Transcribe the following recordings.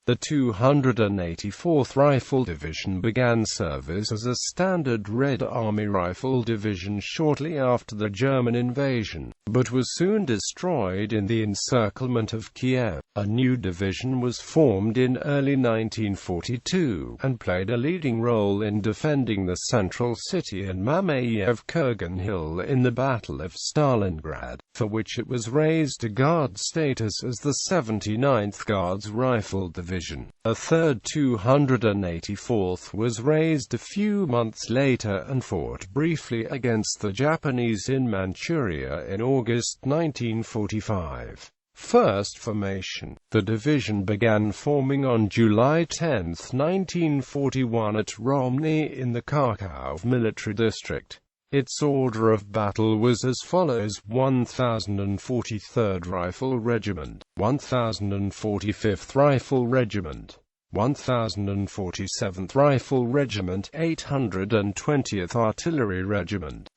The 284th Rifle Division began service as a standard Red Army Rifle Division shortly after the German invasion, but was soon destroyed in the encirclement of Kiev. A new division was formed in early 1942, and played a leading role in defending the central city and Mamayev Kurgan hill in the Battle of Stalingrad, for which it was raised to guard status as the 79th Guards Rifle Division. A third 284th was raised a few months later and fought briefly against the Japanese in Manchuria in August 1945. First formation. The division began forming on July 10, 1941 at Romny in the Kharkov military district. Its order of battle was as follows: 1043rd Rifle Regiment, 1045th Rifle Regiment, 1047th Rifle Regiment, 820th Artillery Regiment.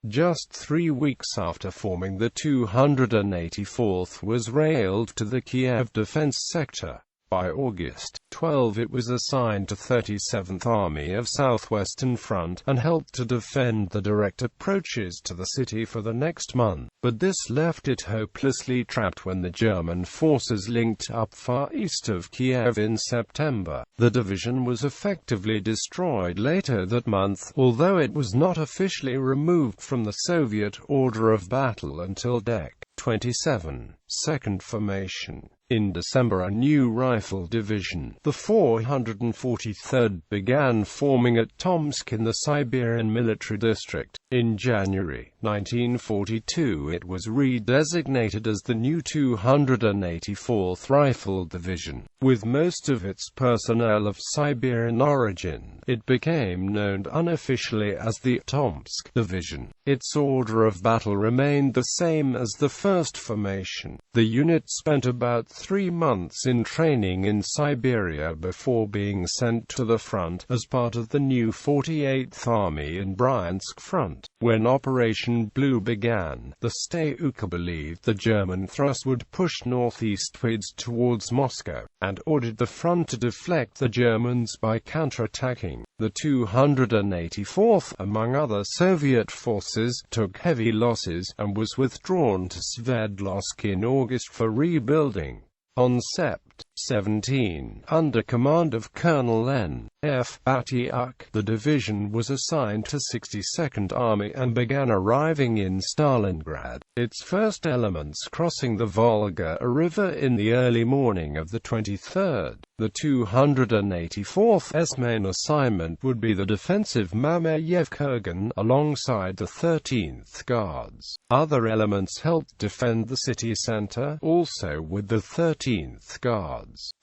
Just 3 weeks after forming, the 284th was railed to the Kiev defense sector. By August 12 it was assigned to 37th Army of Southwestern Front, and helped to defend the direct approaches to the city for the next month, but this left it hopelessly trapped when the German forces linked up far east of Kiev in September. The division was effectively destroyed later that month, although it was not officially removed from the Soviet order of battle until Dec. 27. Second formation. In December, a new rifle division, the 443rd, began forming at Tomsk in the Siberian military district. In January 1942 it was redesignated as the new 284th Rifle Division. With most of its personnel of Siberian origin, it became known unofficially as the Tomsk Division. Its order of battle remained the same as the first formation. The unit spent about 3 months in training in Siberia before being sent to the front as part of the new 48th Army in Bryansk front. When Operation Blue began, the Stavka believed the German thrust would push northeastwards towards Moscow, and ordered the front to deflect the Germans by counterattacking. The 284th, among other Soviet forces, took heavy losses, and was withdrawn to Sverdlovsk in August for rebuilding. On Sept. 17, under command of Colonel N.F. Batyak, the division was assigned to 62nd Army and began arriving in Stalingrad, its first elements crossing the Volga River in the early morning of the 23rd. The 284th's main assignment would be the defensive Mamayev Kurgan, alongside the 13th Guards. Other elements helped defend the city center, also with the 13th Guards.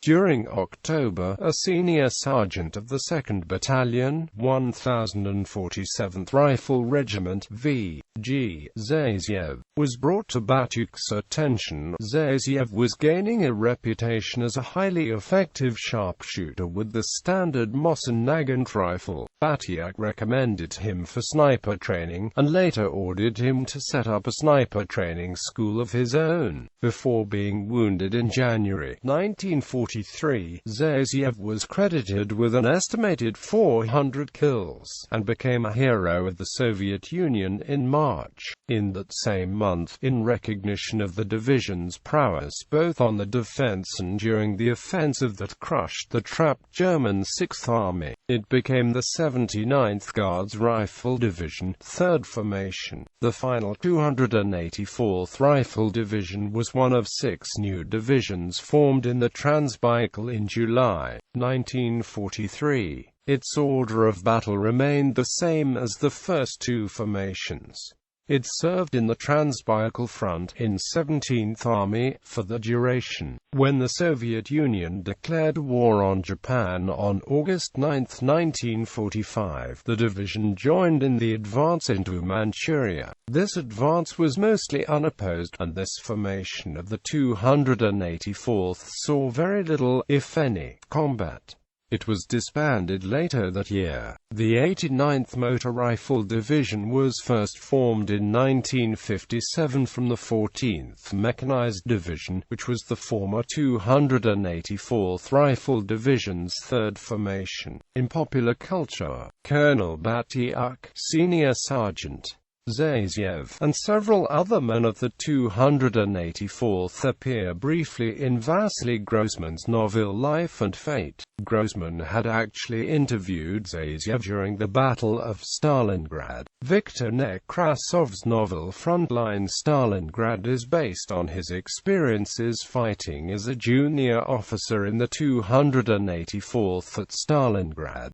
During October, a senior sergeant of the 2nd Battalion, 1047th Rifle Regiment V.G. Zayevyev, was brought to Batyuk's attention. Zayevyev was gaining a reputation as a highly effective sharpshooter with the standard Mosin-Nagant rifle. Batyak recommended him for sniper training, and later ordered him to set up a sniper training school of his own. Before being wounded in January 1943, Zayevyev was credited with an estimated 400 kills, and became a hero of the Soviet Union in March. In that same month, in recognition of the division's prowess both on the defense and during the offensive that crushed the trapped German 6th Army, it became the 79th Guards Rifle Division, 3rd formation. The final 284th Rifle Division was one of 6 new divisions formed in the Transbaikal in July 1943. Its order of battle remained the same as the first 2 formations. It served in the Transbaikal front, in 17th Army, for the duration. When the Soviet Union declared war on Japan on August 9, 1945, the division joined in the advance into Manchuria. This advance was mostly unopposed, and this formation of the 284th saw very little, if any, combat. It was disbanded later that year. The 89th Motor Rifle Division was first formed in 1957 from the 14th Mechanized Division, which was the former 284th Rifle Division's third formation. In popular culture, Colonel Batyuk, Senior Sergeant Zayzyev, and several other men of the 284th appear briefly in Vasily Grossman's novel Life and Fate. Grossman had actually interviewed Zayzyev during the Battle of Stalingrad. Viktor Nekrasov's novel Frontline Stalingrad is based on his experiences fighting as a junior officer in the 284th at Stalingrad.